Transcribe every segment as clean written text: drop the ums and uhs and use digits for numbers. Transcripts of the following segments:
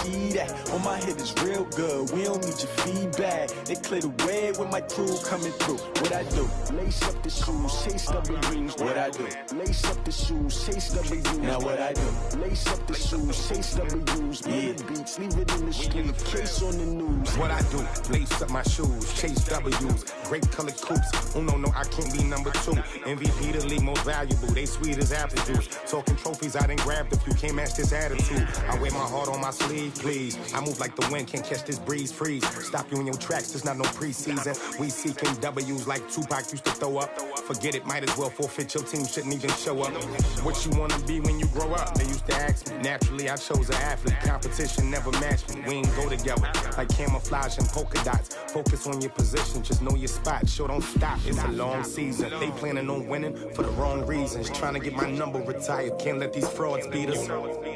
see that. On my head is real good, we don't need your feedback. They clear the way when my crew coming through. What I do? Lace up the shoes, chase W's. What I do? Lace up the shoes, chase W's. Now what I do? Lace up the shoes, chase W's. Million beats, leave it in the street, case on the news. What I do? Lace up my shoes, chase W's. Great colored coops. Oh no, I can't be number 2. MVP the league most valuable. They sweet as apple juice. Talking trophies, I done grabbed a few. Can't match this attitude. I wear my heart on my sleeve, please. I move like the wind, can't catch this breeze. Freeze. Stop you in your tracks. There's not no preseason. We seeking W's like Tupac used to throw up. Forget it, might as well forfeit. Your team shouldn't even show up. What you wanna be when you grow up? They used to ask me. Naturally, I chose an athlete. Competition never matched me. We ain't go together like camouflage and polka dots. Focus on your position, just know your spot. Sure, don't stop. It's a long season. They planning on winning for the wrong reasons. Trying to get my number retired. Can't let these frauds beat us.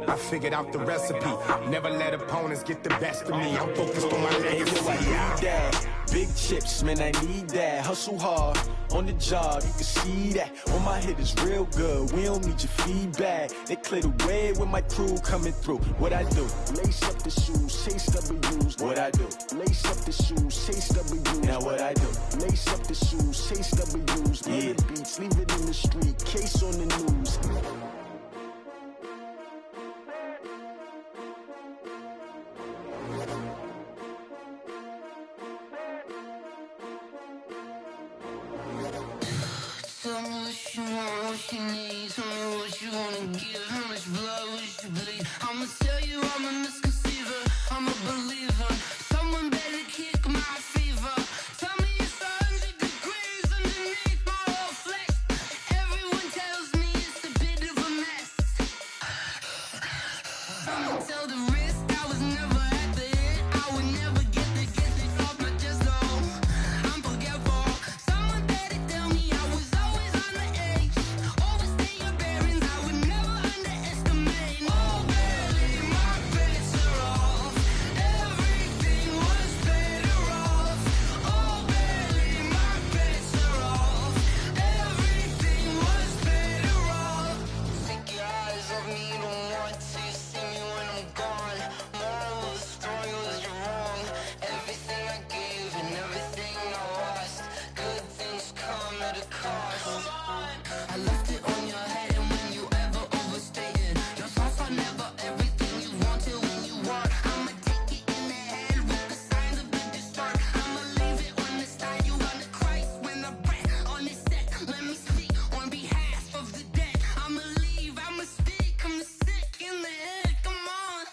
I figured out the recipe. Never let opponents get the best of me. I'm focused on my legacy. I need that. Big chips, man, I need that. Hustle hard on the job, you can see that. On my head is real good, we don't need your feedback. They clear the way when my crew coming through. What I do? Lace up the shoes, chase W's. What I do? Lace up the shoes, chase W's. Now what I do? Lace up the shoes, chase W's. Million beats, leave it in the street, case on the news. Tell me what you want, what you need. Tell me what you wanna give. How much blood would you bleed? I'ma tell you I'm a misconceiver. I'm a believer. Someone better kick my fever. Tell me it's 100 degrees underneath my whole flesh. Everyone tells me it's a bit of a mess. I'ma tell the risk I was never at the end. I would never get this off my chest though. I'm forgetful. Someone better tell me I was always on the edge. Overstay your bearings, I would never underestimate. Oh barely, my bets are off. Everything was better off. Oh barely, my bets are off. Everything was better off. Take your eyes off me, don't want to see me when I'm gone. Moral of the story was you're wrong. Everything I gave and everything I lost. Good things come at a cost. I left it on your head, and when you ever overstay it, your thoughts are never everything you wanted when you want. I'ma take it in the head with the signs of the distort. I'ma leave it on the side. You on the Christ when I breath on this set. Let me speak on behalf of the dead. I'ma leave, I'ma speak. I'm sick in the head. Come on,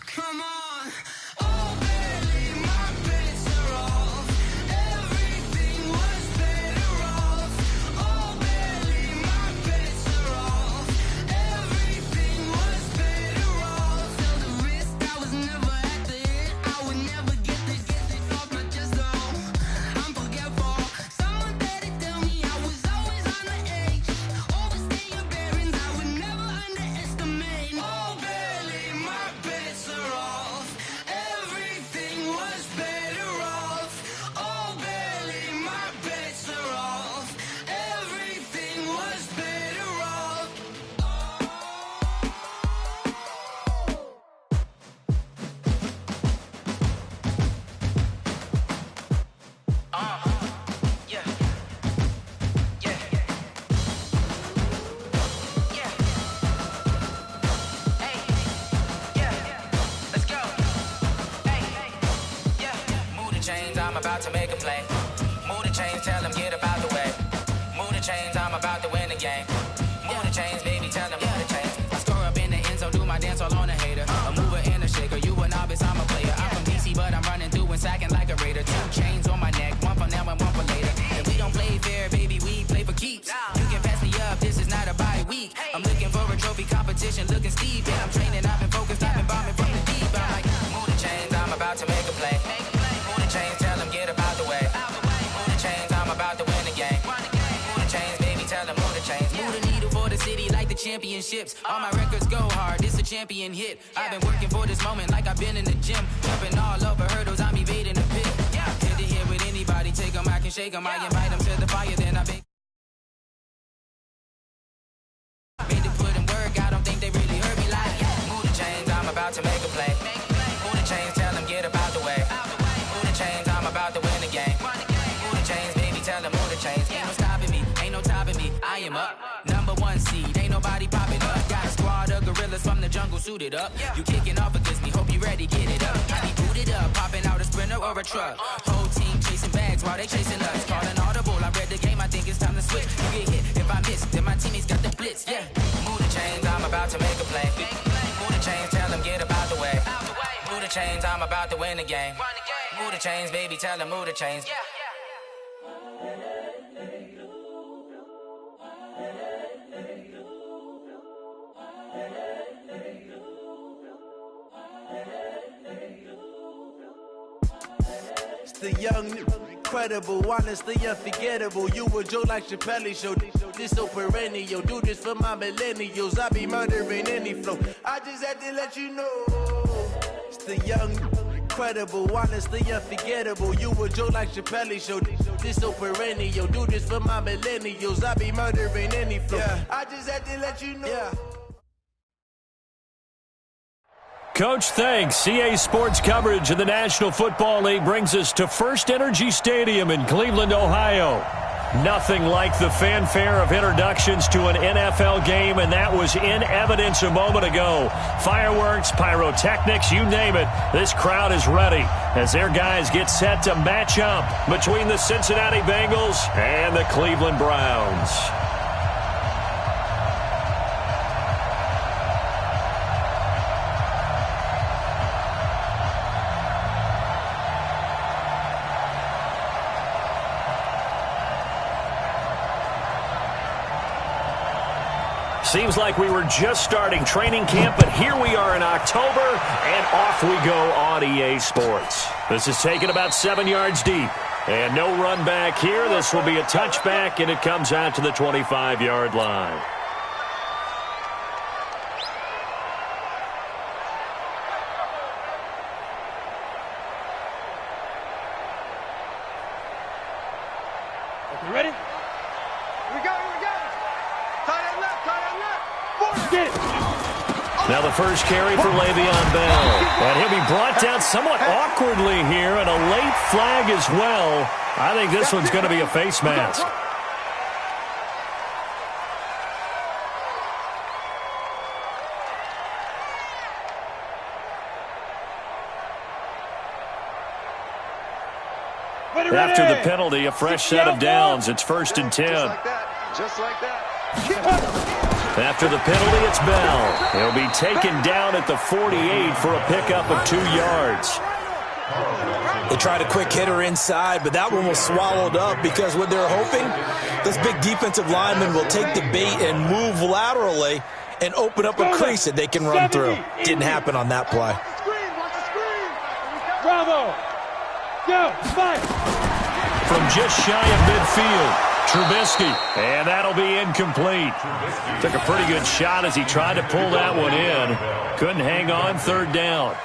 come on. Oh, barely, my bets are off. Everything was better off. Oh, barely, my bets are off. Everything was better off. Tell the risk I was never at the end. I would never get this off my chest though. I'm forgetful. Someone better tell me I was always on the edge. Overstay your bearings, I would never underestimate. Oh, barely, my bets are off. Everything was better off. Oh, barely, my bets are off. Everything was better off. Yeah. Yeah. Yeah. Hey. Yeah. Let's go. Hey. Yeah. Move the chains, I'm about to make a play. Move the chains, tell them get about the way. Move the chains, I'm about to win the game. Move the chains, baby, tell them move the chains. I score up in the end zone, do my dance all on a hater. A mover and a shaker, you a novice, I'm a player. I'm from DC, but I'm running through and sacking like a raider. 2 chains on my neck, one for now and one for later. And we don't play fair, baby, we play for keeps. You can pass me up, this is not a bye week. I'm looking for a trophy competition, looking steep. And I'm training, I've been focused, I've been bombing from the deep. I'm like, move the chains, I'm about to make a play. Move the chains, tell them get about the way. Move the chains, I'm about to win the game. Move the chains, baby, tell them move the chains. Move the needle for the city like the championships. All my records go hard, this a champion hit. I've been working for this moment like I've been in the gym. Jumping all over hurdles, I'm evading the pit. Good to hear with anybody, take them, I can shake them. I invite them to the fire, then I bake. Made to put in work, I don't think they really heard me like, move the chains, I'm about to make a play. Move the chains, tell them get up out the way. Move the chains, I'm about to win the game. Move the chains, baby, tell them move the chains. Ain't no stopping me, ain't no topping me. I am up, #1 seed, ain't nobody popping up. Got a squad of gorillas from the jungle suited up. You kicking off against me, hope you ready, get it up. I be booted up, popping out a Sprinter or a truck. Whole team chasing bags while they chasing us. Calling audible, I read the game, I think it's time to switch. You get hit, if I miss, then my teammates got the blitz, yeah. Move the chains, I'm about to make a play. Move the chains, tell them get up out the way. Move the chains, I'm about to win the game. Move the chains, baby, tell them move the chains. The young, incredible, honestly unforgettable. You a joke like Chappelle Show. This so perennial. Do this for my millennials. I be murdering any flow. I just had to let you know. It's the young, incredible, honestly unforgettable. You a joke like Chappelle Show. This so perennial. Do this for my millennials. I be murdering any flow. I just had to let you know. Coach, thanks. CA Sports coverage of the National Football League brings us to First Energy Stadium in Cleveland, Ohio. Nothing like the fanfare of introductions to an NFL game, and that was in evidence a moment ago. Fireworks, pyrotechnics, you name it. This crowd is ready as their guys get set to match up between the Cincinnati Bengals and the Cleveland Browns. Seems like we were just starting training camp, but here we are in October, and off we go on EA Sports. This is taken about 7 yards deep, and no run back here. This will be a touchback, and it comes out to the 25-yard line. You ready? Here we go, here we go. Tight end left, tight end left. Get it. Now the first carry for Le'Veon Bell. And he'll be brought down somewhat awkwardly here, and a late flag as well. I think this one's going to be a face mask. After the penalty, a fresh set of downs. It's 1st and 10. Just like that. After the penalty, it's Bell. He'll be taken down at the 48 for a pickup of 2 yards. They tried a quick hitter inside, but that one was swallowed up because what they're hoping, this big defensive lineman will take the bait and move laterally and open up a crease that they can run through. Didn't happen on that play. Bravo. Go, fight. From just shy of midfield, Trubisky, and that'll be incomplete. Took a pretty good shot as he tried to pull that one in. Couldn't hang on, 3rd down.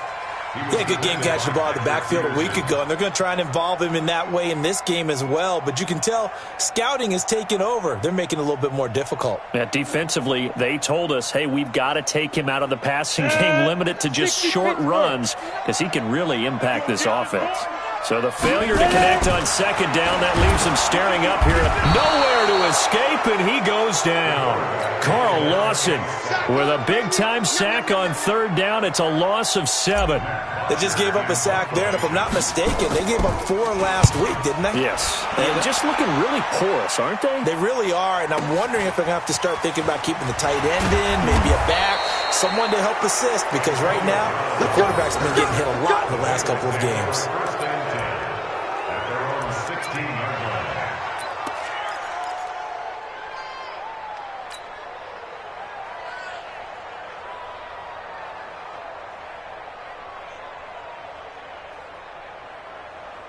Yeah, good game catching the ball in the backfield a week ago, and they're going to try and involve him in that way in this game as well. But you can tell scouting is taking over. They're making it a little bit more difficult. Yeah, defensively, they told us, hey, we've got to take him out of the passing game, limit it to just short runs, because he can really impact this offense. So the failure to connect on 2nd down, that leaves him staring up here. Nowhere to escape, and he goes down. Carl Lawson with a big-time sack on 3rd down. It's a loss of 7. They just gave up a sack there, and if I'm not mistaken, they gave up 4 last week, didn't they? Yes. And just looking really porous, aren't they? They really are, and I'm wondering if they're going to have to start thinking about keeping the tight end in, maybe a back, someone to help assist, because right now, the quarterback's been getting hit a lot in the last couple of games.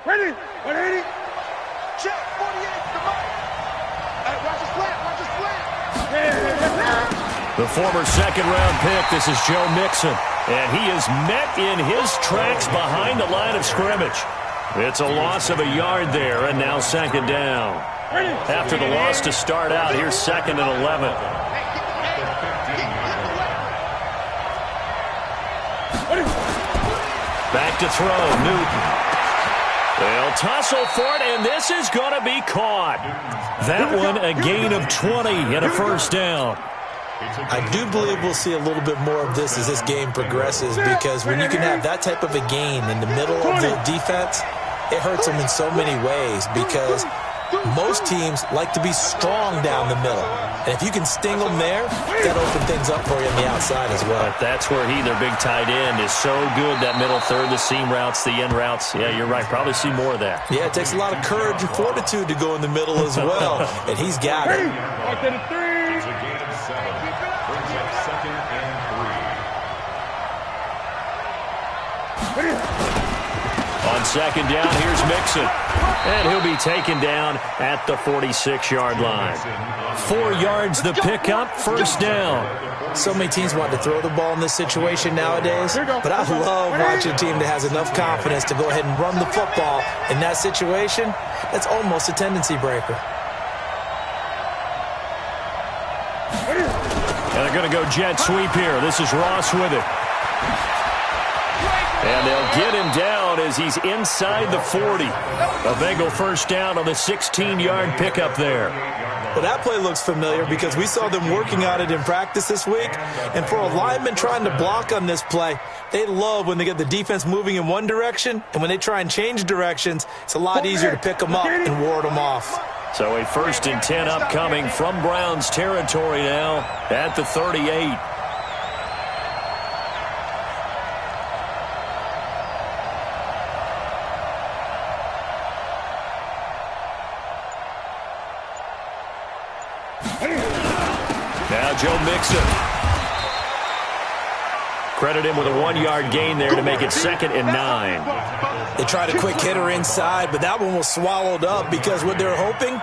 Ready? 180. Check. 48. Come on. Hey, watch his flat. Watch his flat. The former 2nd-round pick, this is Joe Mixon. And he is met in his tracks behind the line of scrimmage. It's a loss of a yard there, and now 2nd down. After the loss to start out, here's 2nd and 11. Back to throw, Newton. They'll tussle for it, and this is going to be caught. That one, a gain of 20 and a first down. I do believe we'll see a little bit more of this as this game progresses, because when you can have that type of a gain in the middle of the defense, it hurts them in so many ways, because most teams like to be strong down the middle. And if you can sting them there, that'll open things up for you on the outside as well. But that's where their big tight end, is so good, that middle third, the seam routes, the end routes. Yeah, you're right. Probably see more of that. Yeah, it takes a lot of courage and fortitude to go in the middle as well, and he's got it. It's a gain of 7. Brings up 2nd and 3. On second down, here's Mixon. And he'll be taken down at the 46-yard line. 4 yards the pickup, first down. So many teams want to throw the ball in this situation nowadays, but I love watching a team that has enough confidence to go ahead and run the football in that situation. That's almost a tendency breaker. And they're going to go jet sweep here. This is Ross with it. And they'll get him down as he's inside the 40. A Bengal first down on the 16-yard pickup there. Well, that play looks familiar because we saw them working on it in practice this week. And for a lineman trying to block on this play, they love when they get the defense moving in one direction. And when they try and change directions, it's a lot easier to pick them up and ward them off. So a 1st and 10 upcoming from Browns territory now at the 38. Now Joe Mixon. Credit him with a 1-yard gain there to make it 2nd and 9. They tried a quick hitter inside, but that one was swallowed up because what they're hoping,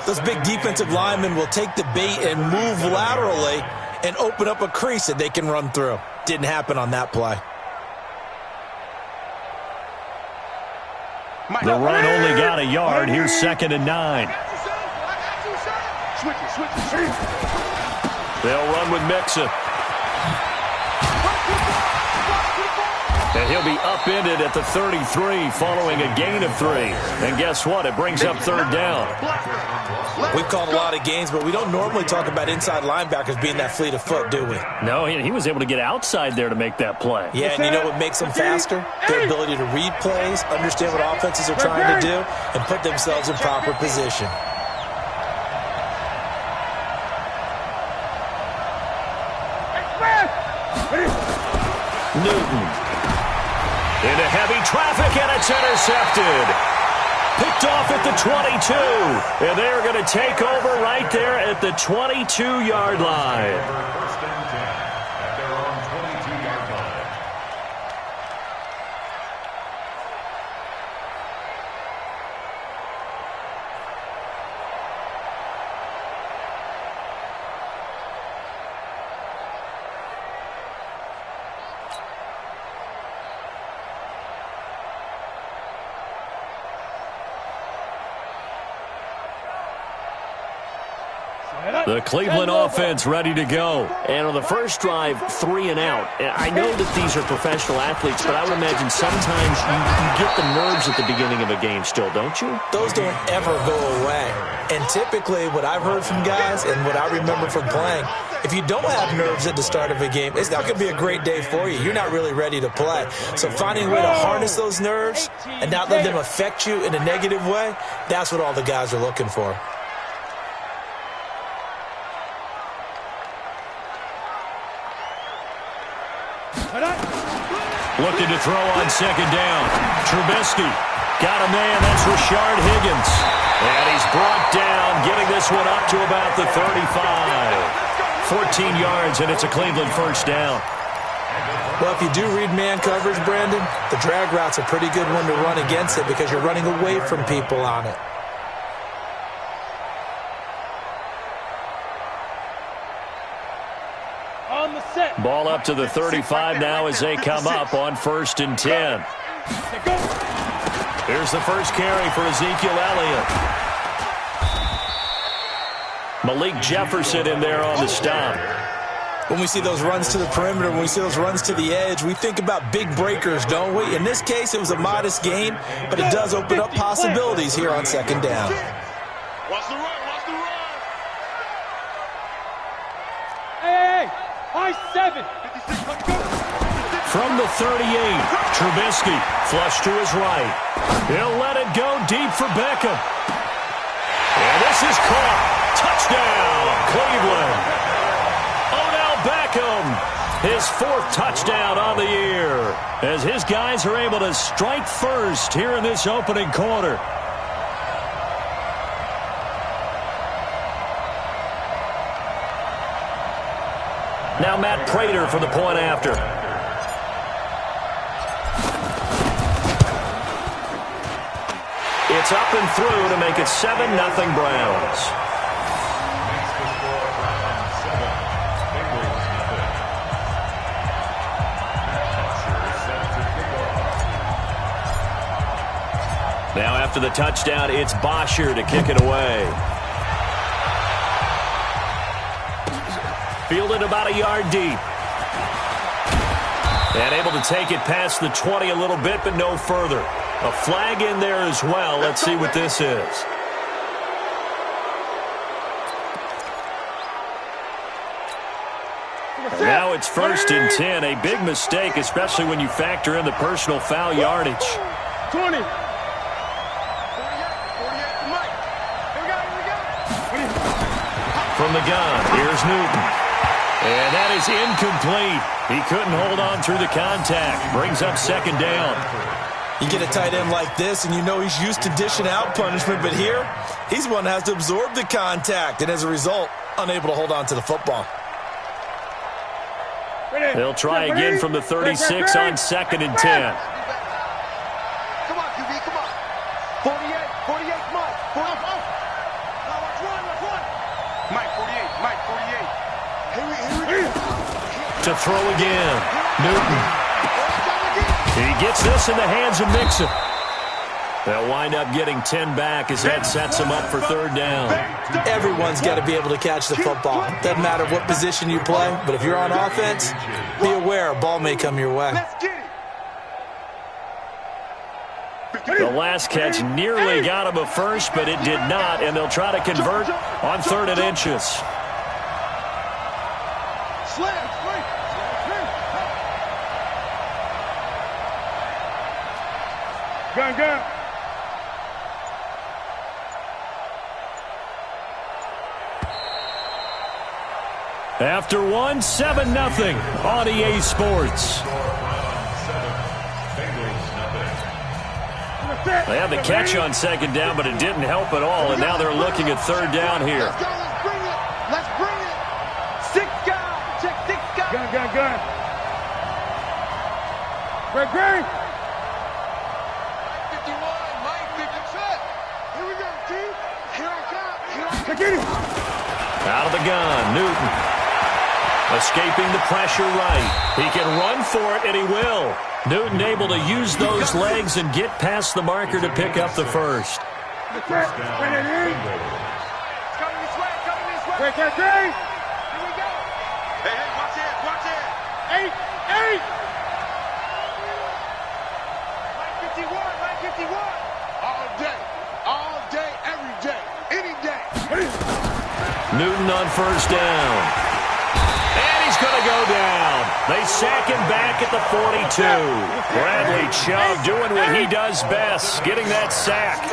those big defensive linemen will take the bait and move laterally and open up a crease that they can run through. Didn't happen on that play. The run only got a yard. Here's 2nd and 9. They'll run with Mixon. And he'll be upended at the 33 following a gain of 3. And guess what? It brings up 3rd down. We've called a lot of games, but we don't normally talk about inside linebackers being that fleet of foot, do we? No, he was able to get outside there to make that play. Yeah, and you know what makes them faster? Their ability to read plays, understand what offenses are trying to do, and put themselves in proper position. Newton. Into heavy traffic, and it's intercepted. Picked off at the 22. And they're going to take over right there at the 22-yard line. 1st and 10 at their own 22-yard line. The Cleveland offense ready to go. And on the first drive, 3 and out. I know that these are professional athletes, but I would imagine sometimes you get the nerves at the beginning of a game still, don't you? Those don't ever go away. And typically what I've heard from guys and what I remember from playing, if you don't have nerves at the start of a game, it's not going to be a great day for you. You're not really ready to play. So finding a way to harness those nerves and not let them affect you in a negative way, that's what all the guys are looking for. Looking to throw on 2nd down. Trubisky got a man. That's Rashard Higgins. And he's brought down, getting this one up to about the 35. 14 yards, and it's a Cleveland first down. Well, if you do read man coverage, Brandon, the drag route's a pretty good one to run against it because you're running away from people on it. Ball up to the 35 now as they come up on 1st and 10. Here's the first carry for Ezekiel Elliott. Malik Jefferson in there on the stop. When we see those runs to the perimeter, when we see those runs to the edge, we think about big breakers, don't we? In this case, it was a modest gain, but it does open up possibilities here on second down. Watch the run, watch the run. Hey, high 7. 56, let's go. From the 38, Trubisky, flush to his right. He'll let it go deep for Beckham. And this is caught. Touchdown, Cleveland. Odell Beckham, his 4th touchdown on the year, as his guys are able to strike first here in this opening quarter. Now Matt Prater for the point after. It's up and through to make it 7-0 Browns. Now after the touchdown, it's Bosher to kick it away. Fielded about a yard deep. And able to take it past the 20 a little bit, but no further. A flag in there as well. Let's see what this is. And now it's 1st and 10. A big mistake, especially when you factor in the personal foul yardage. 20. From the gun, here's Newton. And that is incomplete. He couldn't hold on through the contact. Brings up second down. You get a tight end like this, and you know he's used to dishing out punishment, but here, he's one that has to absorb the contact, and as a result, unable to hold on to the football. They'll try again from the 36 on 2nd and 10. Come on, QB, come on. 48, come on. 40. Now let's run. Mike, 48, Mike, 48. Here we go. To throw again, Newton. He gets this in the hands of Mixon. They'll wind up getting 10 back as that sets him up for 3rd down. Everyone's got to be able to catch the football. Doesn't matter what position you play, but if you're on offense, be aware a ball may come your way. Let's get it. The last catch nearly got him a first, but it did not, and they'll try to convert on 3rd and inches. Slam. Gun. After 1, 7-0 on EA Sports. They had the catch on 2nd down, but it didn't help at all, and now they're looking at 3rd down here. Let's go, let's bring it. 6 guys, check 6 guys. Gun. Greg. 51, Mike, 50. Here we go, team. Here I come. Get it. Out of the gun, Newton. Escaping the pressure right. He can run for it, and he will. Newton able to use those legs and get past the marker to pick up the first. It's coming this way, Greg. Here we go. Hey, watch it. 8. Mike 51. All day, every day, any day. Newton on 1st down. And he's going to go down. They sack him back at the 42. Bradley Chubb doing what he does best, getting that sack.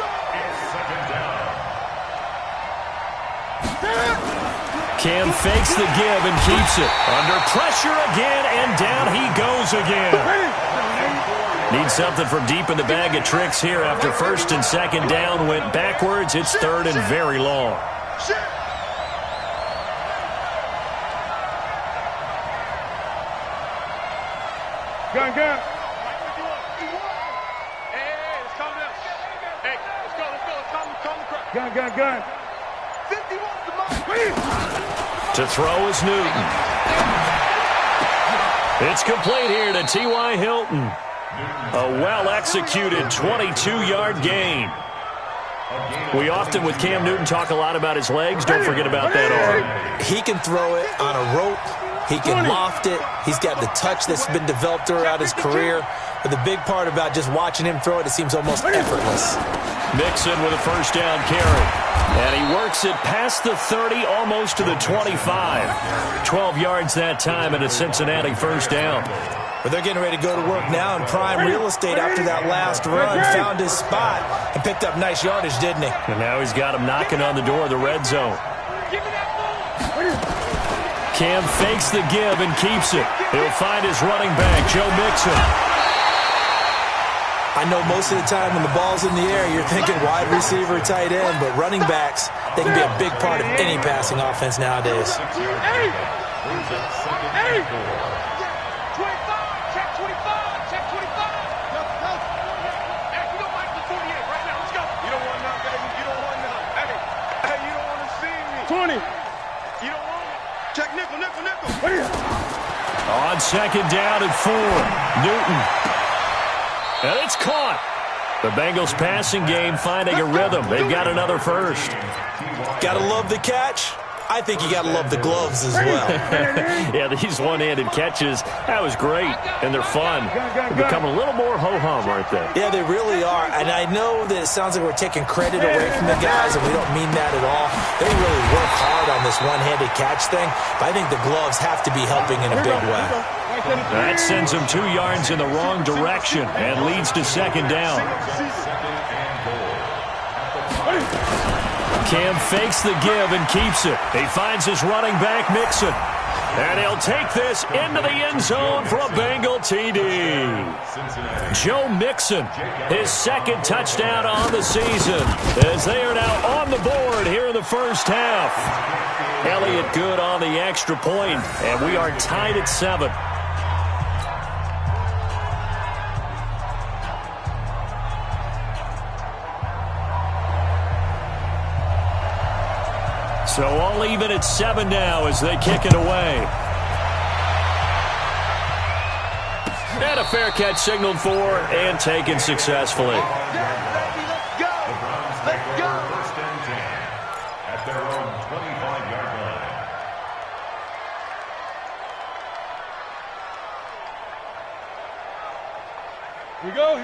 Cam fakes the give and keeps it. Under pressure again, and down he goes again. Needs something from deep in the bag of tricks here after 1st and 2nd down. Went backwards. It's 3rd and very long. Gun. Hey, let's calm down. Hey, let's go. Calm the crowd. Gun. 51 to Mike. To throw is Newton. It's complete here to T.Y. Hilton. A well-executed 22-yard gain. We often, with Cam Newton, talk a lot about his legs. Don't forget about that arm. He can throw it on a rope. He can loft it. He's got the touch that's been developed throughout his career. But the big part about just watching him throw it, it seems almost effortless. Mixon with a first down carry. And he works it past the 30, almost to the 25. 12 yards that time and a Cincinnati first down. But they're getting ready to go to work now in prime real estate after that last run. Found his spot and picked up nice yardage, didn't he? And now he's got him knocking on the door of the red zone. Cam fakes the give and keeps it. He'll find his running back, Joe Mixon. I know most of the time when the ball's in the air, you're thinking wide receiver, tight end, but running backs, they can be a big part of any passing offense nowadays. On second down and 4, Newton. And it's caught. The Bengals passing game finding a rhythm. They've got another first. Gotta love the catch. I think you gotta love the gloves as well. Yeah, these one-handed catches, that was great, and they're fun. They're becoming a little more ho-hum, aren't they? Yeah, they really are. And I know that it sounds like we're taking credit away from the guys, and we don't mean that at all. They really work hard on this one-handed catch thing, but I think the gloves have to be helping in a big way. That sends him 2 yards in the wrong direction and leads to second down. Cam fakes the give and keeps it. He finds his running back, Mixon. And he'll take this into the end zone for a Bengal TD. Joe Mixon, his second touchdown on the season, as they are now on the board here in the first half. Elliott good on the extra point, and we are tied at 7. So all even at 7 now as they kick it away. And a fair catch signaled for and taken successfully. Let's go! First and 10 at their own 25-yard line.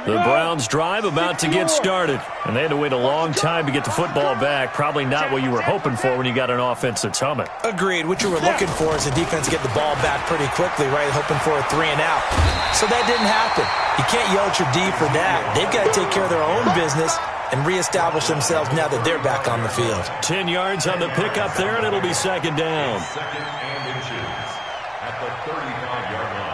The Browns drive about to get started, and they had to wait a long time to get the football back. Probably not what you were hoping for when you got an offense that's humming. Agreed. What you were looking for is the defense to get the ball back pretty quickly, right? Hoping for a 3 and out. So that didn't happen. You can't yell at your D for that. They've got to take care of their own business and reestablish themselves now that they're back on the field. 10 yards on the pickup there, and it'll be second down. Second and inches at the 35-yard line.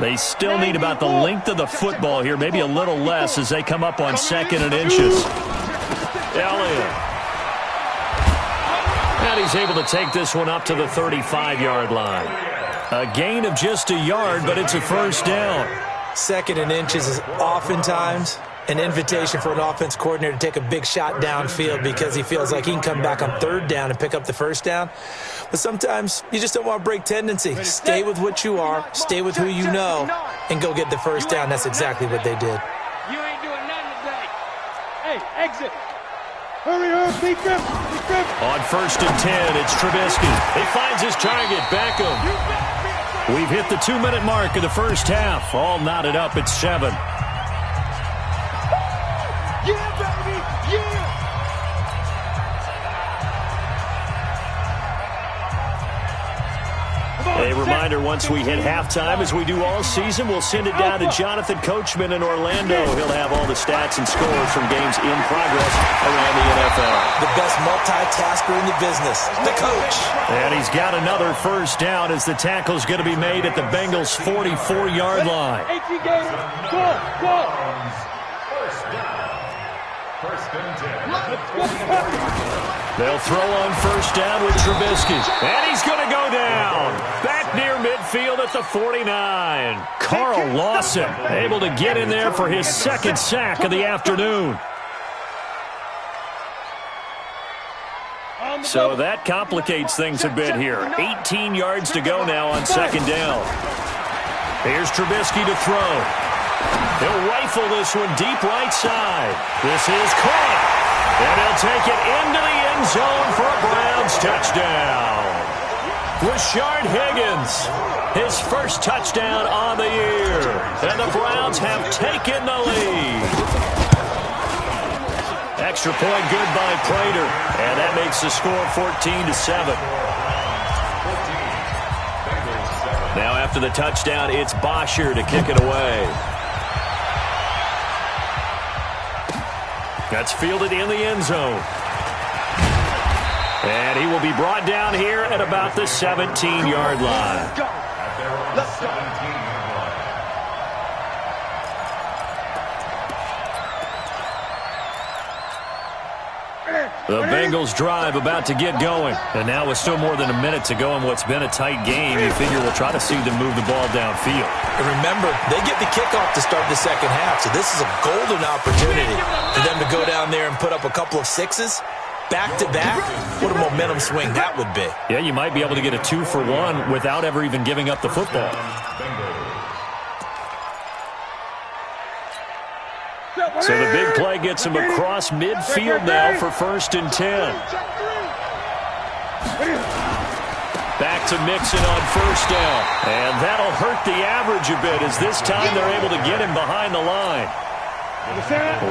They still need about the length of the football here, maybe a little less as they come up on second and inches. Elliott. And he's able to take this one up to the 35-yard line. A gain of just a yard, but it's a first down. Second and inches is oftentimes an invitation for an offense coordinator to take a big shot downfield because he feels like he can come back on third down and pick up the first down. But sometimes you just don't want to break tendency. Stay with what you are, stay with who you know, and go get the first down. That's exactly what they did. You ain't doing nothing today. Hey, exit. Hurry up, defense. On first and 10, it's Trubisky. He finds his target, Beckham. We've hit the 2-minute mark of the first half. All knotted up at 7. Yeah, baby! Yeah! A reminder, once we hit halftime, as we do all season, we'll send it down to Jonathan Coachman in Orlando. He'll have all the stats and scores from games in progress around the NFL. The best multitasker in the business, the coach. And he's got another first down as the tackle's going to be made at the Bengals' 44-yard line. First and 10. They'll throw on first down with Trubisky. And he's going to go down. Back near midfield at the 49. Carl Lawson able to get in there for his second sack of the afternoon. So that complicates things a bit here. 18 yards to go now on second down. Here's Trubisky to throw. He'll rifle this one deep right side. This is caught. And he'll take it into the end zone for a Browns touchdown. Rashard Higgins, his first touchdown on the year. And the Browns have taken the lead. Extra point good by Prater. And that makes the score 14-7. Now after the touchdown, it's Bosher to kick it away. That's fielded in the end zone. And he will be brought down here at about the 17-yard line. Let's go. The Bengals drive about to get going. And now with still more than a minute to go in what's been a tight game, you figure we'll try to see them move the ball downfield. And remember, they get the kickoff to start the second half, so this is a golden opportunity for them to go down there and put up a couple of sixes. Back-to-back, what a momentum swing that would be. Yeah, you might be able to get a 2-for-1 without ever even giving up the football. So the big play gets him across midfield now for 1st and 10. Back to Mixon on 1st down. And that'll hurt the average a bit as this time they're able to get him behind the line.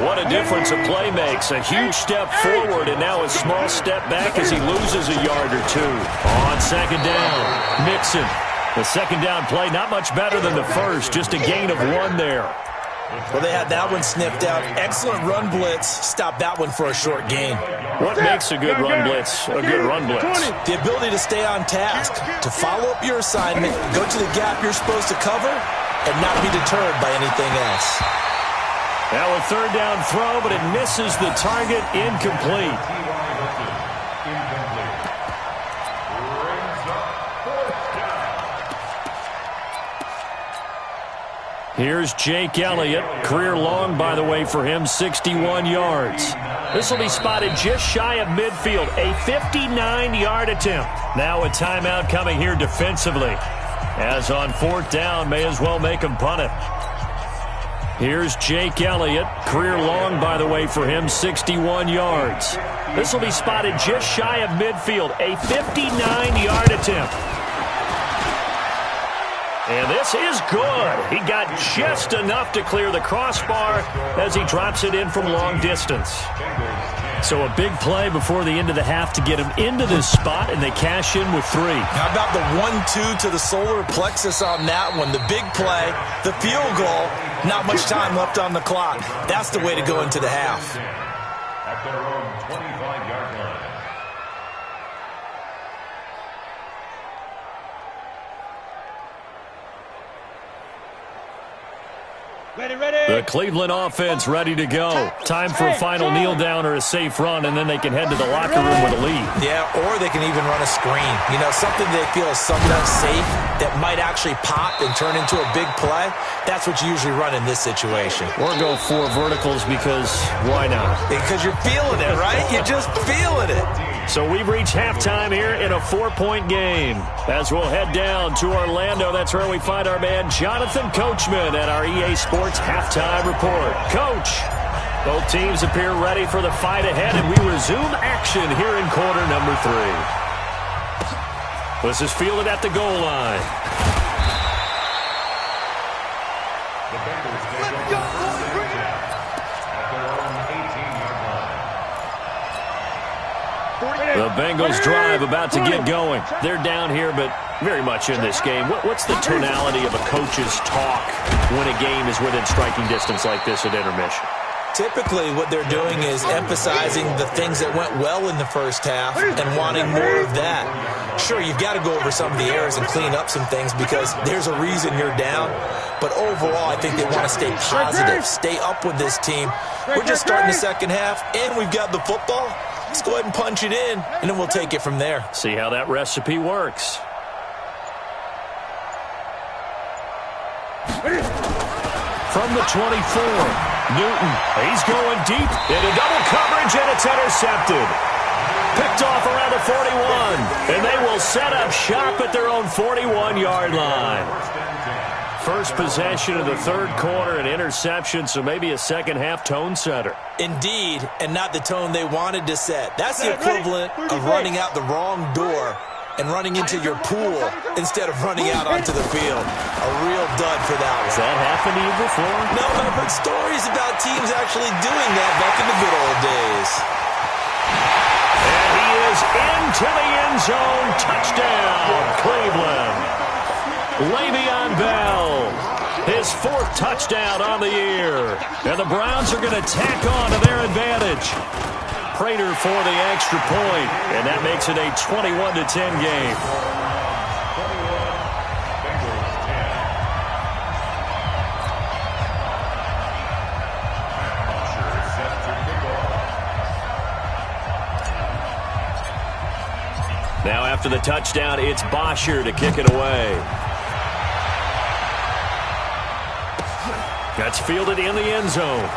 What a difference a play makes. A huge step forward and now a small step back as he loses a yard or two. On 2nd down, Mixon. The 2nd down play not much better than the first, just a gain of 1 there. Well, they had that one sniffed out. Excellent run blitz. Stop that one for a short gain. What makes a good run blitz a good run blitz? The ability to stay on task, to follow up your assignment, go to the gap you're supposed to cover, and not be deterred by anything else. Now a 3rd down throw, but it misses the target, incomplete. Here's Jake Elliott. Career long, by the way, for him, 61 yards. This will be spotted just shy of midfield, a 59-yard attempt. Now a timeout coming here defensively. As on 4th down, may as well make him punt it. Here's Jake Elliott. Career long, by the way, for him, 61 yards. This will be spotted just shy of midfield, a 59-yard attempt. And this is good. He got just enough to clear the crossbar as he drops it in from long distance. So a big play before the end of the half to get him into this spot, and they cash in with 3. How about the 1-2 to the solar plexus on that one? The big play, the field goal, not much time left on the clock. That's the way to go into the half. At their own 25-yard line. The Cleveland offense ready to go. Time for a final kneel down or a safe run, and then they can head to the locker room with a lead. Yeah, or they can even run a screen. You know, something they feel is somewhat safe that might actually pop and turn into a big play. That's what you usually run in this situation. Or go 4 verticals because why not? Because you're feeling it, right? You're just feeling it. So we've reached halftime here in a 4-point game. As we'll head down to Orlando, that's where we find our man Jonathan Coachman at our EA Sports Halftime Report. Coach, both teams appear ready for the fight ahead, and we resume action here in quarter number 3. This is fielded at the goal line. The Bengals drive about to get going. They're down here, but very much in this game. What's the tonality of a coach's talk when a game is within striking distance like this at intermission? Typically, what they're doing is emphasizing the things that went well in the first half and wanting more of that. Sure, you've got to go over some of the errors and clean up some things because there's a reason you're down. But overall, I think they want to stay positive, stay up with this team. We're just starting the second half, and we've got the football. Let's go ahead and punch it in, and then we'll take it from there. See how that recipe works. From the 24, Newton. He's going deep into double coverage, and it's intercepted. Picked off around the 41, and they will set up shop at their own 41-yard line. First possession of the third quarter, an interception, so maybe a second-half tone setter. Indeed, and not the tone they wanted to set. That's the equivalent of running out the wrong door and running into your pool instead of running out onto the field. A real dud for that one. Has that happened to you before? No, I've heard stories about teams actually doing that back in the good old days. And he is into the end zone. Touchdown, Cleveland. Le'Veon Bell, his 4th touchdown on the year. And the Browns are going to tack on to their advantage. Prater for the extra point, and that makes it a 21-10 game. Now after the touchdown, it's Bosher to kick it away. That's fielded in the end zone.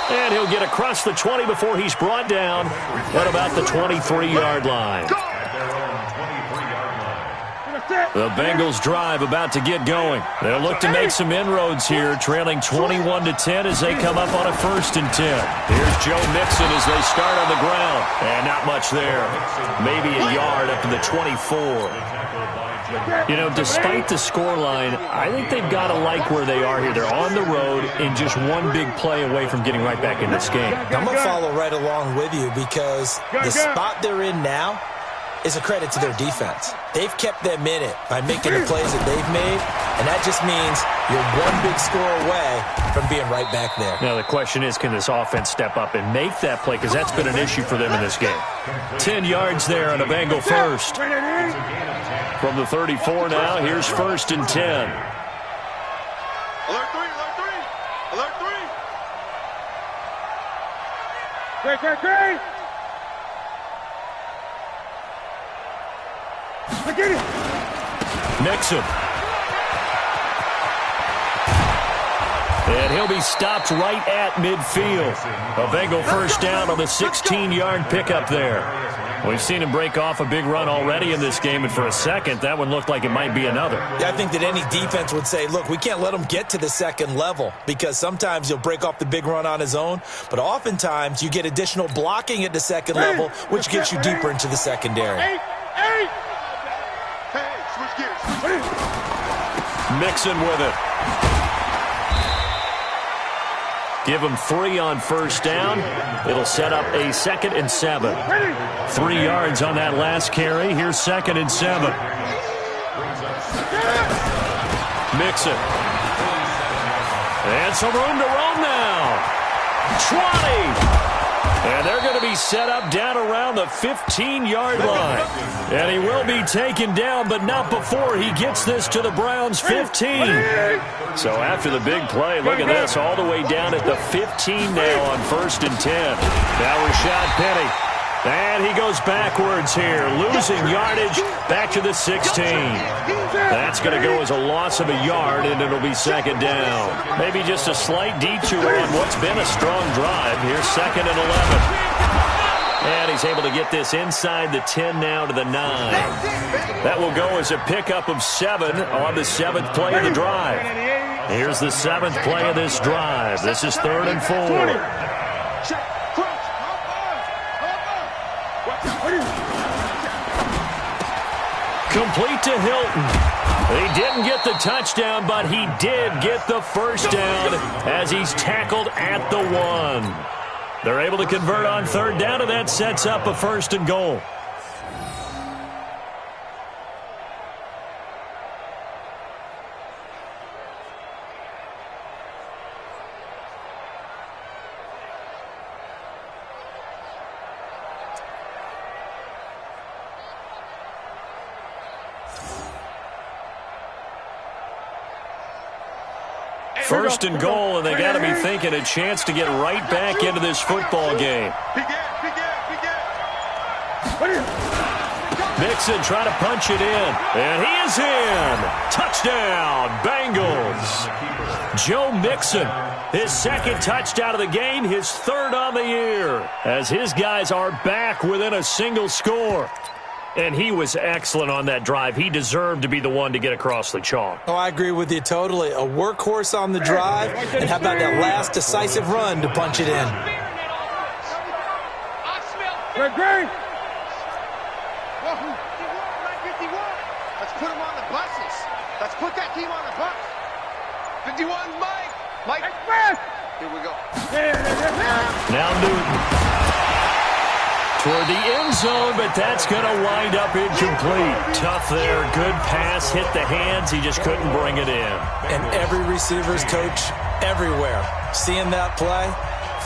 And he'll get across the 20 before he's brought down at about the 23-yard line. The Bengals drive about to get going. They'll look to make some inroads here, trailing 21-10 as they come up on a 1st and 10. Here's Joe Mixon as they start on the ground. And not much there. Maybe a yard up to the 24. You know, despite the scoreline, I think they've got to like where they are here. They're on the road and just one big play away from getting right back in this game. I'm going to follow right along with you because the spot they're in now is a credit to their defense. They've kept them in it by making the plays that they've made, and that just means you're one big score away from being right back there. Now the question is, can this offense step up and make that play? Because that's been an issue for them in this game. 10 yards there on a Bengal first. From the 34 now, here's 1st and 10. Alert 3, alert 3, alert 3. Great. I get it. Nixon. And he'll be stopped right at midfield. A Bengal first down on the 16-yard pickup there. We've seen him break off a big run already in this game, and for a second, that one looked like it might be another. Yeah, I think that any defense would say, look, we can't let him get to the second level because sometimes he'll break off the big run on his own, but oftentimes you get additional blocking at the second level, which gets you deeper into the secondary. Hey, switch gears. Mixon with it. Give him 3 on first down. It'll set up a 2nd and 7. 3 yards on that last carry. Here's 2nd and 7. Mixon. And some room to roam now. 20. And they're going to be set up down around the 15-yard line. And he will be taken down, but not before he gets this to the Browns' 15. So after the big play, look at this, all the way down at the 15 now on 1st and 10. Now Rashad Penny. And he goes backwards here, losing yardage back to the 16. That's going to go as a loss of a yard, and it'll be 2nd down. Maybe just a slight detour on what's been a strong drive. Here's 2nd and 11. And he's able to get this inside the 10 now to the 9. That will go as a pickup of 7 on the 7th play of the drive. Here's the 7th play of this drive. This is 3rd and 4. Complete to Hilton. He didn't get the touchdown, but he did get the first down as he's tackled at the 1. They're able to convert on 3rd down, and that sets up a 1st and goal. First and goal, and they got to be thinking a chance to get right back into this football game. Mixon trying to punch it in, and he is in. Touchdown, Bengals. Joe Mixon, his 2nd touchdown of the game, his 3rd on the year, as his guys are back within a single score. And he was excellent on that drive. He deserved to be the one to get across the chalk. Oh, I agree with you totally. A workhorse on the drive, and how about that last decisive run to punch it in? Gregory! Whoa. 51. Let's put him on the buses. Let's put that team on the bus. 51, Mike. Mike. Here we go. Now Newton. Toward the end zone, but that's going to wind up incomplete. Tough there. Good pass. Hit the hands. He just couldn't bring it in. And every receiver's coach everywhere. Seeing that play,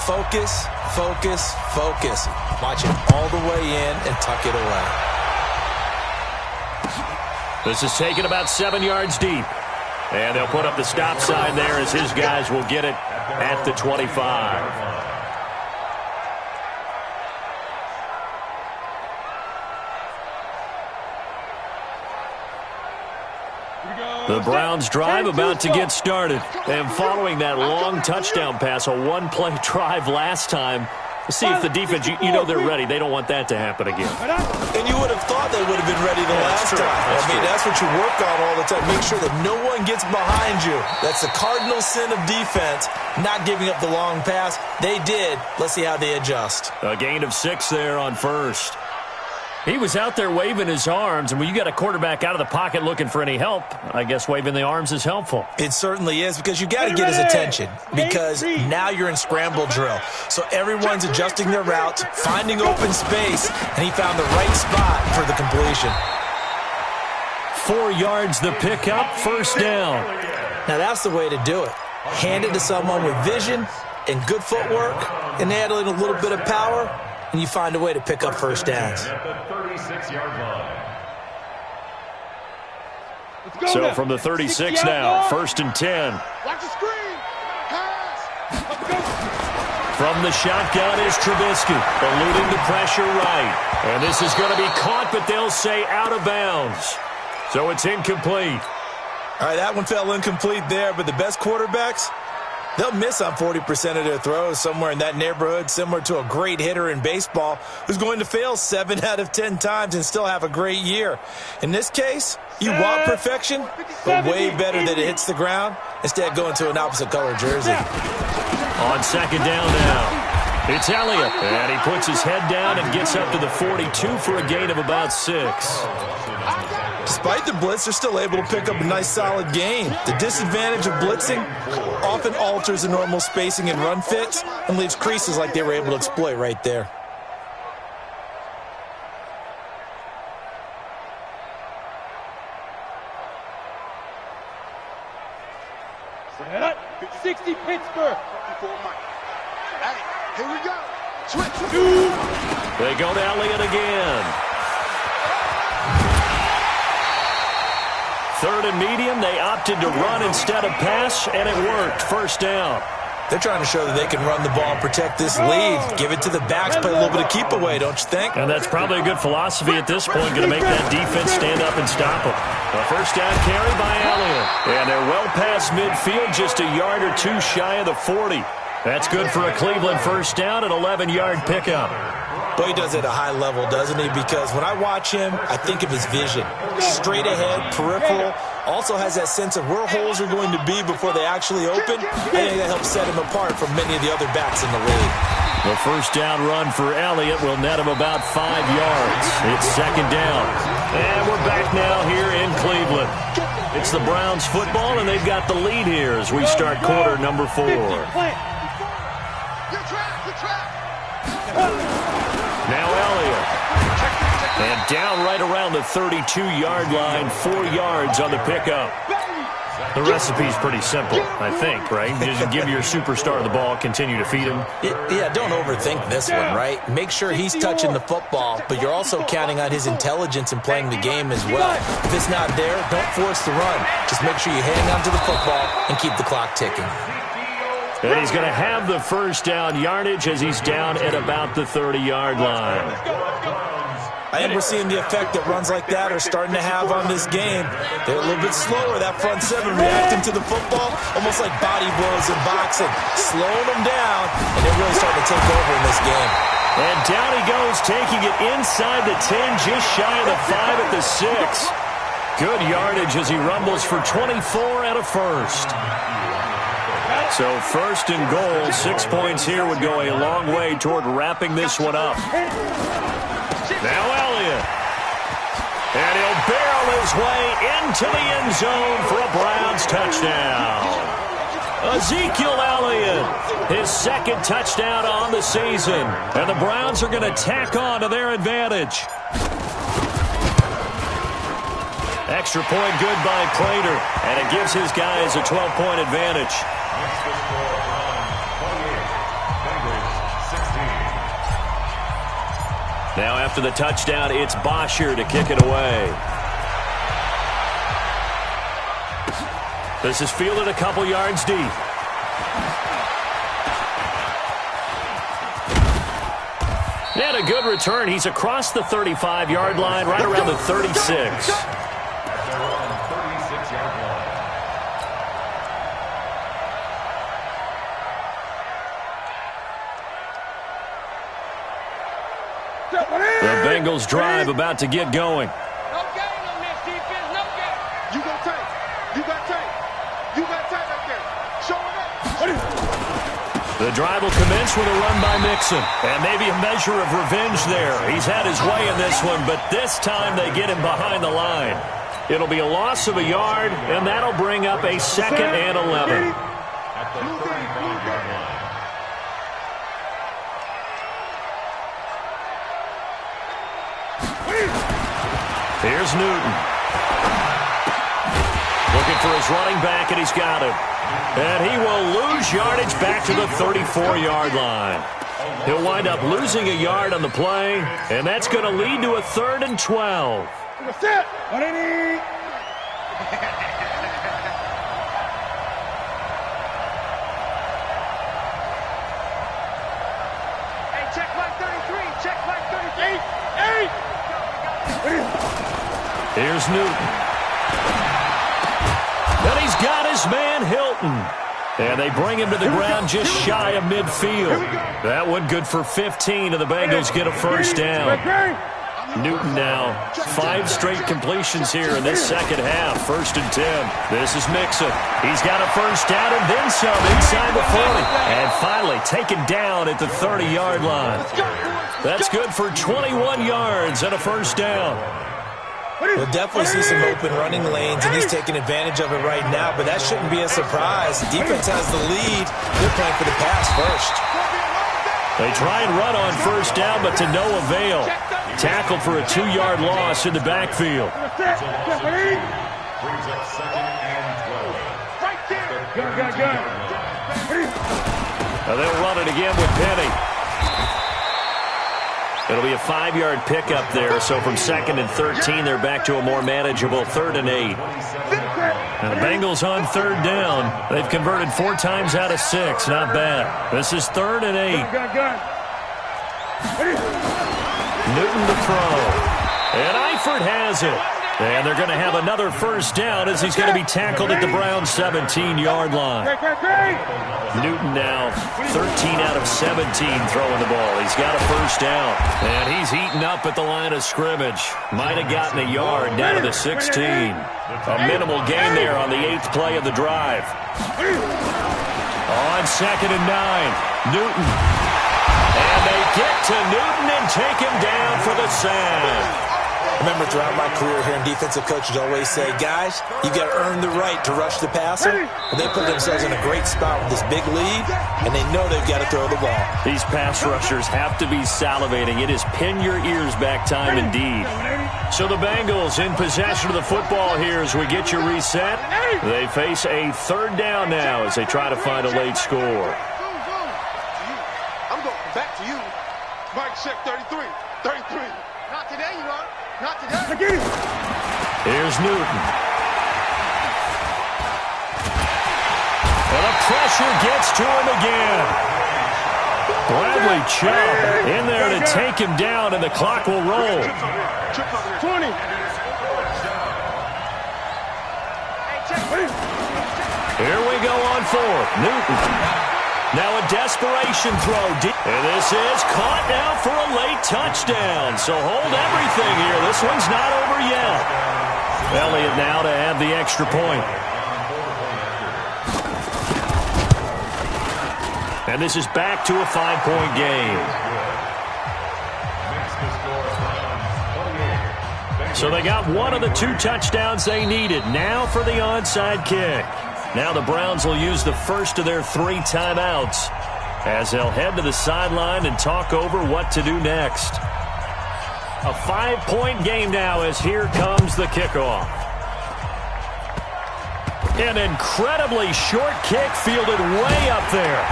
focus, focus, focus. Watch it all the way in and tuck it away. This is taken about 7 yards deep. And they'll put up the stop sign there as his guys will get it at the 25. The Browns drive about to get started. And following that long touchdown pass, a one-play drive last time, see if the defense, you know they're ready. They don't want that to happen again. And you would have thought they would have been ready the last time. That's what you work on all the time. Make sure that no one gets behind you. That's the cardinal sin of defense, not giving up the long pass. They did. Let's see how they adjust. A gain of 6 there on first. He was out there waving his arms, and when you got a quarterback out of the pocket looking for any help, I guess waving the arms is helpful. It certainly is, because you got to get his attention, because now you're in scramble drill. So everyone's adjusting their routes, finding open space, and he found the right spot for the completion. 4 yards the pickup, first down. Now that's the way to do it. Hand it to someone with vision and good footwork, and add in a little bit of power, and you find a way to pick up first downs. So from the 36 now, first and 10. Watch the screen. Pass. From the shotgun is Trubisky, eluding the pressure right. And this is going to be caught, but they'll say out of bounds. So it's incomplete. All right, that one fell incomplete there, but the best quarterbacks, they'll miss on 40% of their throws, somewhere in that neighborhood, similar to a great hitter in baseball who's going to fail 7 out of 10 times and still have a great year. In this case, you want perfection, but way better that it hits the ground instead of going to an opposite color jersey. On second down now, it's Elliott, and he puts his head down and gets up to the 42 for a gain of about 6. Despite the blitz, they're still able to pick up a nice, solid gain. The disadvantage of blitzing often alters the normal spacing and run fits and leaves creases like they were able to exploit right there. Set up. 60 Pittsburgh. Hey, here we go. Switch. They go to Elliott again. Third and medium, they opted to run instead of pass, and it worked. First down. They're trying to show that they can run the ball and protect this lead. Give it to the backs, play a little bit of keep away, don't you think? And that's probably a good philosophy at this point, going to make that defense stand up and stop them. A first down carry by Elliott. And they're well past midfield, just a yard or two shy of the 40. That's good for a Cleveland first down, an 11-yard pickup. But he does it at a high level, doesn't he? Because when I watch him, I think of his vision. Straight ahead, peripheral. Also has that sense of where holes are going to be before they actually open. I think that helps set him apart from many of the other backs in the league. The first down run for Elliott will net him about 5 yards. It's second down. And we're back now here in Cleveland. It's the Browns football, and they've got the lead here as we start quarter number 4. Now Elliott. And down right around the 32-yard line, 4 yards on the pickup. The recipe's pretty simple, I think, right? Just give your superstar the ball, continue to feed him. Yeah, don't overthink this one, right? Make sure he's touching the football, but you're also counting on his intelligence in playing the game as well. If it's not there, don't force the run. Just make sure you hang on to the football and keep the clock ticking. And he's going to have the first down yardage as he's down at about the 30-yard line. I think we're seeing the effect that runs like that are starting to have on this game. They're a little bit slower, that front seven, reacting to the football, almost like body blows in boxing, slowing them down, and they're really starting to take over in this game. And down he goes, taking it inside the 10, just shy of the 5 at the 6. Good yardage as he rumbles for 24 and a first. So first and goal, 6 points here would go a long way toward wrapping this one up. Now Elliott. And he'll barrel his way into the end zone for a Browns touchdown. Ezekiel Elliott, his second touchdown on the season. And the Browns are going to tack on to their advantage. Extra point good by Prater, and it gives his guys a 12-point advantage. Now after the touchdown, it's Bosher to kick it away. This is fielded a couple yards deep. And a good return. He's across the 35-yard line, right around the 36. The Bengals drive about to get going. No game on this defense, no game. You got tight. You got tight. You got tight right there. Show it up. The drive will commence with a run by Mixon. And maybe a measure of revenge there. He's had his way in this one, but this time they get him behind the line. It'll be a loss of a yard, and that'll bring up a 2nd and 11. At the 35-yard line. Here's Newton. Looking for his running back, and he's got him. And he will lose yardage back to the 34-yard line. He'll wind up losing a yard on the play, and that's going to lead to a 3rd and 12. Hey, check like 33. Check like 33. Hey! Here's Newton. And he's got his man Hilton. And they bring him to the ground just shy of midfield. That one good for 15, and the Bengals get a first down. Newton now, 5 straight completions here in this second half. 1st and 10. This is Mixon. He's got a first down and then some inside the 40. And finally taken down at the 30-yard line. That's good for 21 yards and a first down. We'll definitely see some open running lanes, and he's taking advantage of it right now, but that shouldn't be a surprise. The defense has the lead. They're playing for the pass first. They try and run on first down, but to no avail. Tackled for a 2-yard loss in the backfield. Brings up 2nd and 12. Right there. Now they'll run it again with Penny. It'll be a 5-yard pickup there, so from 2nd and 13, they're back to a more manageable 3rd and 8. Now the Bengals on 3rd down. They've converted 4 times out of 6. Not bad. This is 3rd and 8. Newton to throw. And Eifert has it. And they're going to have another first down as he's going to be tackled at the Browns' 17-yard line. Newton now 13 out of 17 throwing the ball. He's got a first down. And he's eaten up at the line of scrimmage. Might have gotten a yard down to the 16. A minimal gain there on the 8th play of the drive. On 2nd and 9, Newton. And they get to Newton and take him down for the sack. Remember, throughout my career here, defensive coaches always say, guys, you got to earn the right to rush the passer. And they put themselves in a great spot with this big lead, and they know they've got to throw the ball. These pass rushers have to be salivating. It is pin your ears back time indeed. So the Bengals in possession of the football here as we get you reset. They face a 3rd down now as they try to find a late score. I'm going back to you. Mike, check 33. 33. Not today, you are. Not today. Here's Newton. And the pressure gets to him again. Bradley Chubb in there to take him down, and the clock will roll. 20. Here we go on 4th. Newton. Now a desperation throw. And this is caught now for a late touchdown. So hold everything here. This one's not over yet. Elliott now to have the extra point. And this is back to a 5-point game. So they got one of the 2 touchdowns they needed. Now for the onside kick. Now the Browns will use the first of their 3 timeouts as they'll head to the sideline and talk over what to do next. A 5-point game now as here comes the kickoff. An incredibly short kick fielded way up there.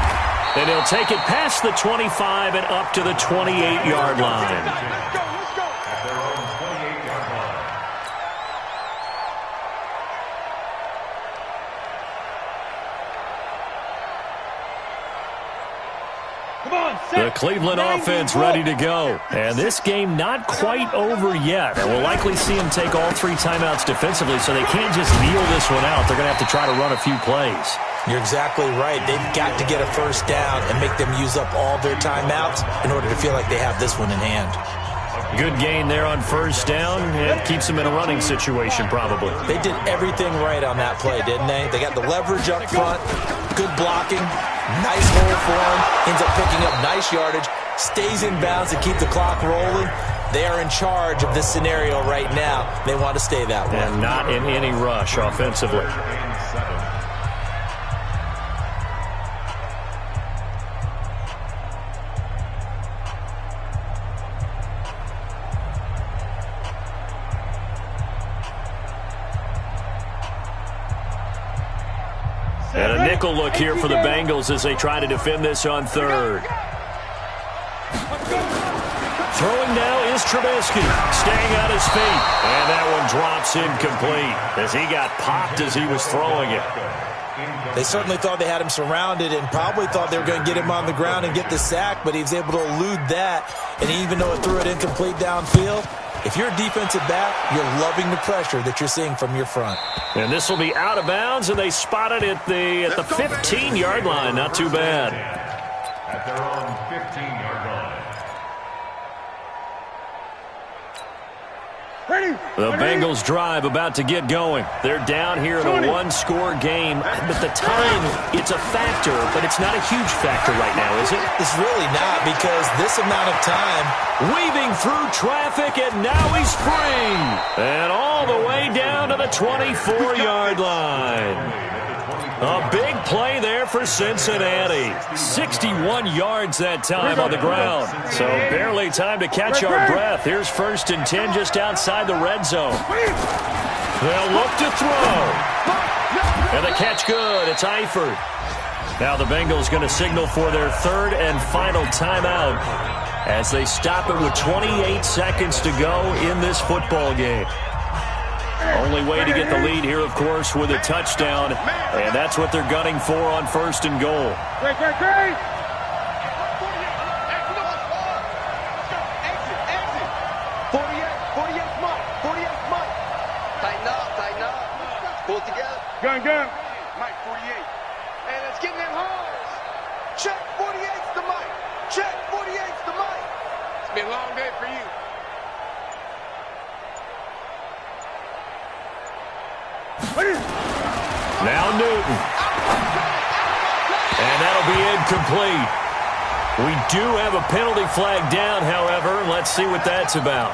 And he'll take it past the 25 and up to the 28-yard line. The Cleveland offense ready to go. And this game not quite over yet. And we'll likely see them take all 3 timeouts defensively, so they can't just kneel this one out. They're going to have to try to run a few plays. You're exactly right. They've got to get a first down and make them use up all their timeouts in order to feel like they have this one in hand. Good gain there on first down. It keeps them in a running situation probably. They did everything right on that play, didn't they? They got the leverage up front, good blocking, nice hole for him, ends up picking up nice yardage, stays in bounds to keep the clock rolling. They are in charge of this scenario right now. They want to stay that way. And not in any rush offensively. And a nickel look here for the Bengals as they try to defend this on third. Throwing now is Trubisky, staying on his feet. And that one drops incomplete as he got popped as he was throwing it. They certainly thought they had him surrounded and probably thought they were going to get him on the ground and get the sack, but he was able to elude that. And even though it threw it incomplete downfield, if you're a defensive back, you're loving the pressure that you're seeing from your front. And this will be out of bounds, and they spot it at the 15-yard line. Not too bad. At their own 15-yard line. The Bengals drive about to get going. They're down here in a 1-score game, but the time, it's a factor, but it's not a huge factor right now, is it? It's really not, because this amount of time, weaving through traffic, and now he's free. And all the way down to the 24-yard line. A big play there for Cincinnati. 61 yards that time on the ground. So barely time to catch our breath. Here's 1st and 10 just outside the red zone. They'll look to throw. And the catch good. It's Eifert. Now the Bengals going to signal for their 3rd and final timeout as they stop it with 28 seconds to go in this football game. Only way to get the lead here, of course, with a touchdown, and that's what they're gunning for on 1st and goal. Great, great, great! 48's Mike. 48's Mike. Tighten up. Pull it together. Gun. Mike, 48. And let's get in them holes. Check, 48's the Mike. Check, 48's the Mike. It's been a long day for you. Now Newton. And that'll be incomplete. We do have a penalty flag down, however. Let's see what that's about.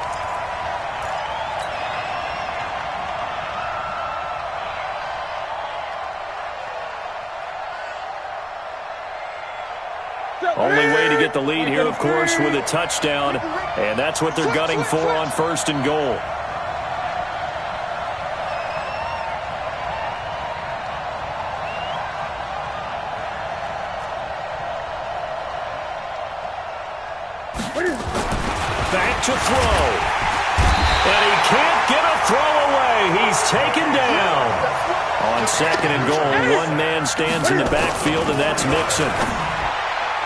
Only way to get the lead here, of course, with a touchdown. And that's what they're gunning for on 1st and goal. Back to throw. And he can't get a throw away. He's taken down. On 2nd and goal, one man stands in the backfield, and that's Mixon.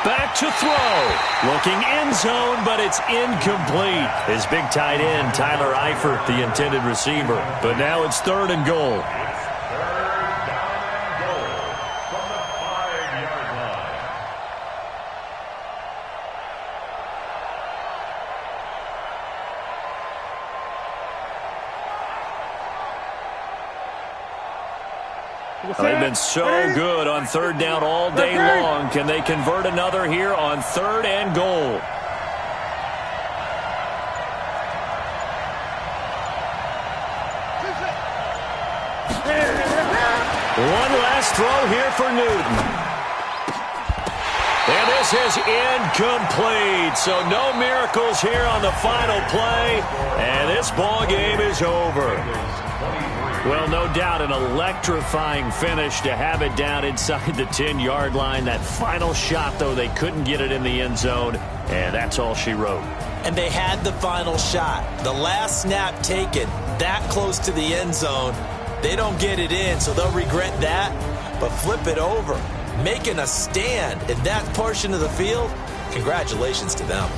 Back to throw. Looking end zone, but it's incomplete. His big tight end, Tyler Eifert, the intended receiver. But now it's 3rd and goal. They've been so good on third down all day long. Can they convert another here on 3rd and goal? One last throw here for Newton. And this is incomplete. So no miracles here on the final play. And this ball game is over. Well, no doubt an electrifying finish to have it down inside the 10-yard line. That final shot, though, they couldn't get it in the end zone. And that's all she wrote. And they had the final shot. The last snap taken that close to the end zone. They don't get it in, so they'll regret that. But flip it over. Making a stand in that portion of the field, congratulations to them.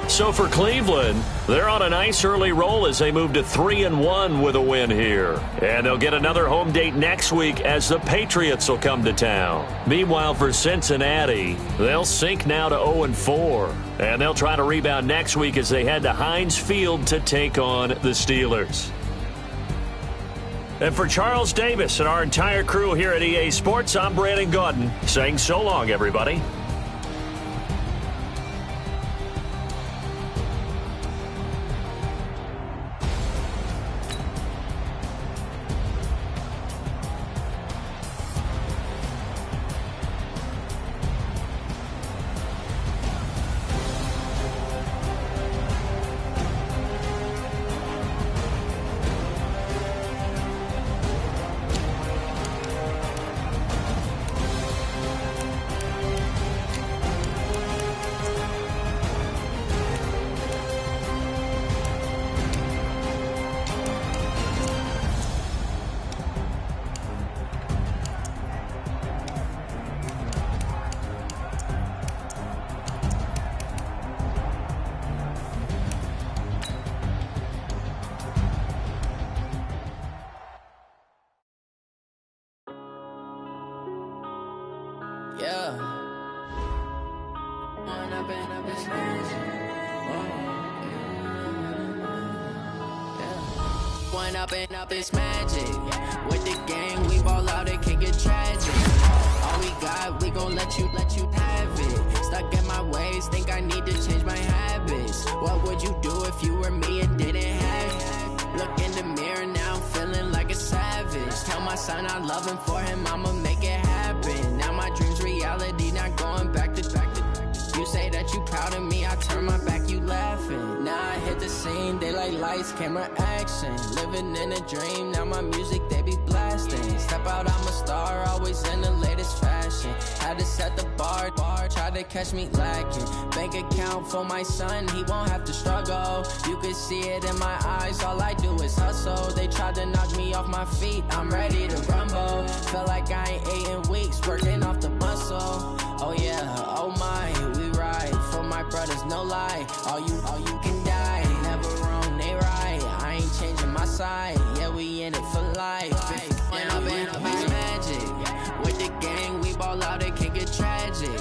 So for Cleveland, they're on a nice early roll as they move to 3-1 with a win here. And they'll get another home date next week as the Patriots will come to town. Meanwhile, for Cincinnati, they'll sink now to 0-4. And they'll try to rebound next week as they head to Heinz Field to take on the Steelers. And for Charles Davis and our entire crew here at EA Sports, I'm Brandon Gaudin saying so long, everybody. Up this magic. With the game, we ball out, it can get tragic. All we got, we gon' let you have it. Stuck in my ways, think I need to change my habits. What would you do if you were me and didn't have it? Look in the mirror now, I'm feeling like a savage. Tell my son I love him, for him I'ma make it happen. Now my dream's reality, not going back to. You say that you proud of me, I turn my back, you laughing. Now I hit the scene, they like lights, camera, action. Living in a dream, now my music, they be blasting. Step out, I'm a star, always in the latest fashion. Had to set the bar, try to catch me lacking. Bank account for my son, he won't have to struggle. You can see it in my eyes, all I do is hustle. They tried to knock me off my feet, I'm ready to rumble. Felt like I ain't ate in weeks, working off the muscle. Oh yeah, oh my, we ride for my brothers, no lie. All you can die, never wrong, they right. I ain't changing my side, yeah, we in it for life. When up in it's magic. With the gang, we ball out, it can get tragic.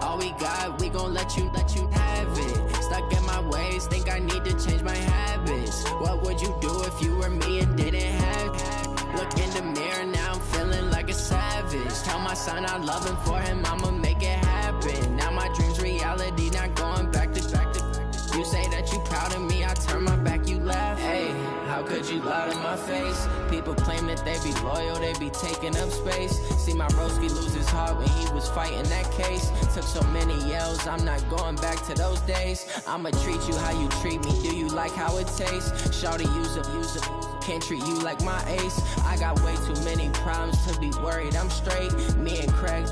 All we got, we gon' let you have it. Stuck in my ways, think I need to change my habits. What would you do if you were me and didn't have it? Look in the mirror, now I'm feeling like a savage. Tell my son I love him, for him I'ma make it happen. Now my dream's reality, not going back to. You say that you proud of me, I turn my back, you laugh. Hey, how could you lie to my face? People claim that they be loyal, they be taking up space. See my broski lose his heart when he was fighting that case. Took so many yells, I'm not going back to those days. I'ma treat you how you treat me, do you like how it tastes? Shawty, use up, can't treat you like my ace. I got way too many problems to be worried, I'm straight. Me and Craig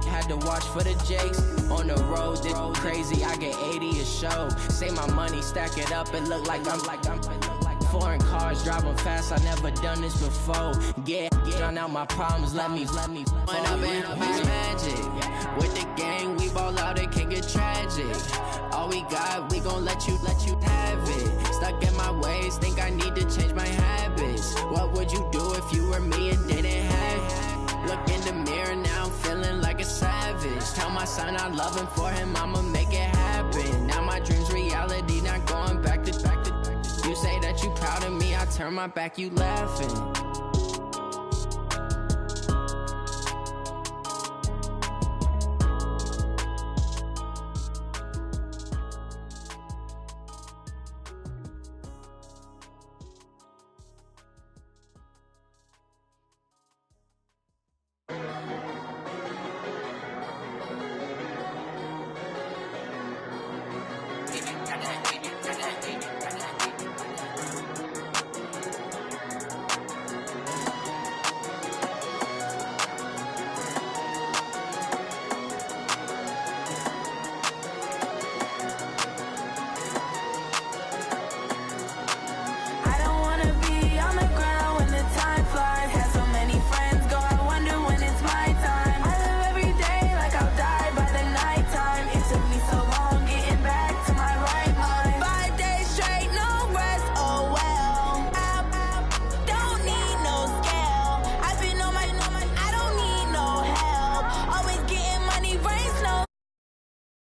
had to watch for the Jakes. On the road, this crazy, I get 80 a show. Say my money, stack it up, it look like I'm foreign cars, driving fast, I never done this before. Get on out my problems, let me When up in it's magic. With the gang, we ball out, it can get tragic. All we got, we gon' let you have it. Stuck in my ways, think I need to change my habits. What would you do if you were me and didn't have it? Look in the mirror, now I'm feeling like a savage. Tell my son I love him, for him I'ma make it happen. Now my dream's reality, not going back to. You say that you proud of me, I turn my back, you laughing.